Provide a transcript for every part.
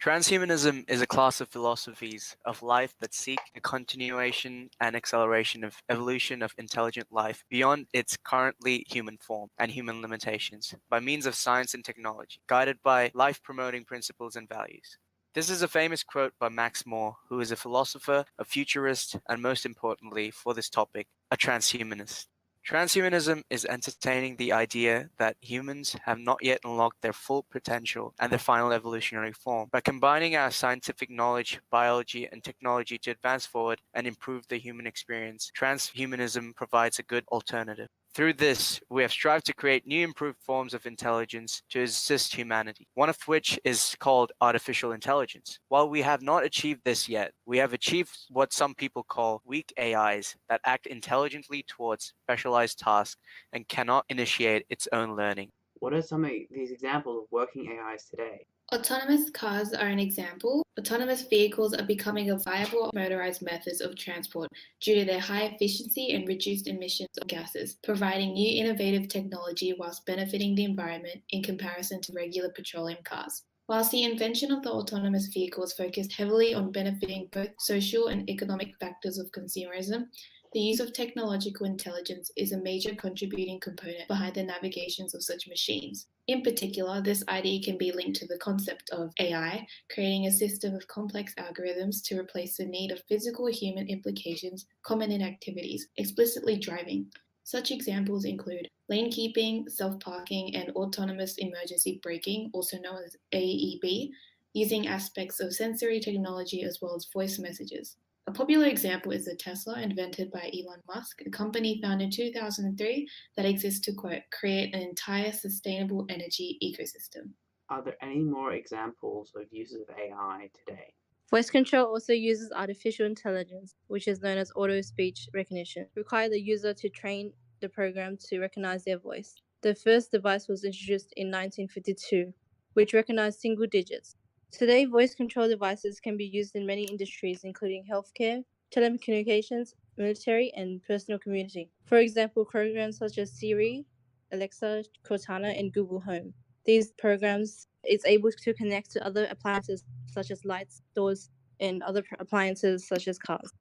Transhumanism is a class of philosophies of life that seek the continuation and acceleration of evolution of intelligent life beyond its currently human form and human limitations by means of science and technology, guided by life-promoting principles and values. This is a famous quote by Max More, who is a philosopher, a futurist, and most importantly for this topic, a transhumanist. Transhumanism is entertaining the idea that humans have not yet unlocked their full potential and their final evolutionary form. By combining our scientific knowledge, biology, and technology to advance forward and improve the human experience, transhumanism provides a good alternative. Through this, we have strived to create new improved forms of intelligence to assist humanity, one of which is called artificial intelligence. While we have not achieved this yet, we have achieved what some people call weak AIs that act intelligently towards specialized tasks and cannot initiate its own learning. What are some of these examples of working AIs today? Autonomous cars are an example. Autonomous vehicles are becoming a viable motorized methods of transport due to their high efficiency and reduced emissions of gases, providing new innovative technology whilst benefiting the environment in comparison to regular petroleum cars. Whilst the invention of the autonomous vehicles focused heavily on benefiting both social and economic factors of consumerism, the use of technological intelligence is a major contributing component behind the navigations of such machines. In particular, this idea can be linked to the concept of AI, creating a system of complex algorithms to replace the need of physical human implications common in activities, explicitly driving. Such examples include lane keeping, self-parking, and autonomous emergency braking, also known as AEB, using aspects of sensory technology as well as voice messages. A popular example is the Tesla, invented by Elon Musk, a company founded in 2003 that exists to, quote, create an entire sustainable energy ecosystem. Are there any more examples of uses of AI today? Voice control also uses artificial intelligence, which is known as auto speech recognition. It requires the user to train the program to recognize their voice. The first device was introduced in 1952, which recognized single digits. Today, voice control devices can be used in many industries, including healthcare, telecommunications, military, and personal community. For example, programs such as Siri, Alexa, Cortana, and Google Home. These programs is able to connect to other appliances such as lights, doors, and other appliances such as cars.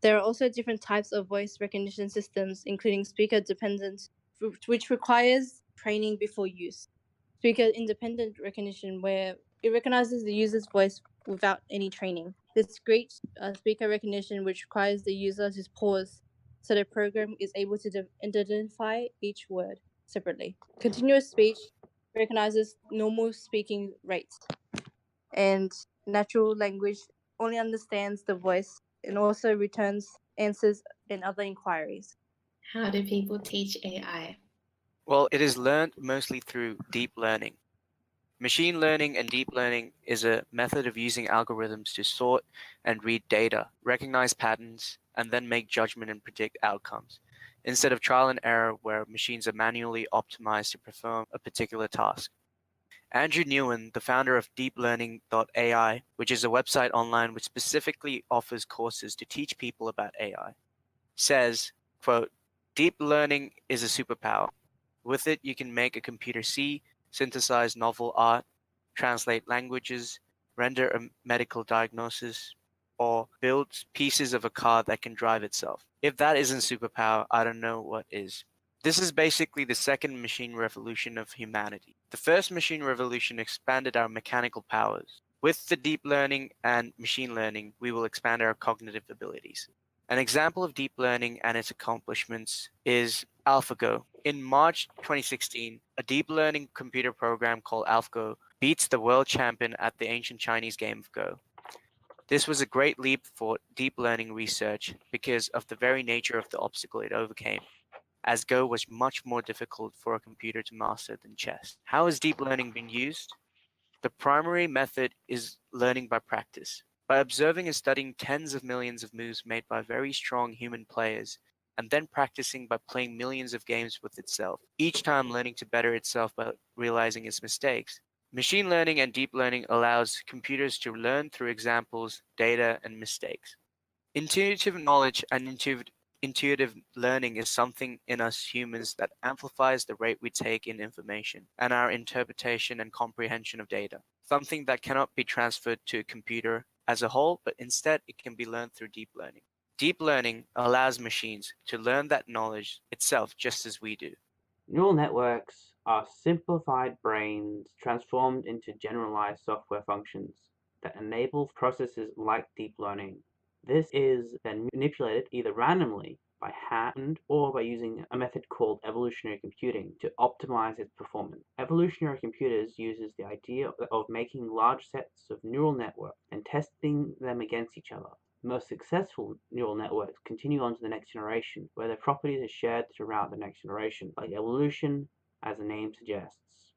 There are also different types of voice recognition systems, including speaker-dependent, which requires training before use. Speaker-independent recognition, where it recognizes the user's voice without any training. Discrete speaker recognition, which requires the user to pause so the program is able to identify each word separately. Continuous speech recognizes normal speaking rates, and natural language only understands the voice and also returns answers and other inquiries. How do people teach AI? Well, it is learned mostly through deep learning. Machine learning and deep learning is a method of using algorithms to sort and read data, recognize patterns, and then make judgment and predict outcomes, instead of trial and error where machines are manually optimized to perform a particular task. Andrew Nguyen, the founder of deeplearning.ai, which is a website online which specifically offers courses to teach people about AI, says, quote, "Deep learning is a superpower. With it, you can make a computer see, synthesize novel art, translate languages, render a medical diagnosis, or build pieces of a car that can drive itself. If that isn't superpower, I don't know what is." This is basically the second machine revolution of humanity. The first machine revolution expanded our mechanical powers. With the deep learning and machine learning, we will expand our cognitive abilities. An example of deep learning and its accomplishments is AlphaGo. In March 2016, a deep learning computer program called AlphaGo beats the world champion at the ancient Chinese game of Go. This was a great leap for deep learning research because of the very nature of the obstacle it overcame, as Go was much more difficult for a computer to master than chess. How has deep learning been used? The primary method is learning by practice. By observing and studying tens of millions of moves made by very strong human players, and then practicing by playing millions of games with itself, each time learning to better itself by realizing its mistakes. Machine learning and deep learning allows computers to learn through examples, data, and mistakes. Intuitive knowledge and intuitive learning is something in us humans that amplifies the rate we take in information and our interpretation and comprehension of data. something that cannot be transferred to a computer as a whole, but instead it can be learned through deep learning. Deep learning allows machines to learn that knowledge itself just as we do. Neural networks are simplified brains transformed into generalized software functions that enable processes like deep learning. This is then manipulated either randomly by hand or by using a method called evolutionary computing to optimize its performance. Evolutionary computers uses the idea of making large sets of neural networks and testing them against each other. The most successful neural networks continue on to the next generation, where their properties are shared throughout the next generation, like evolution, as the name suggests.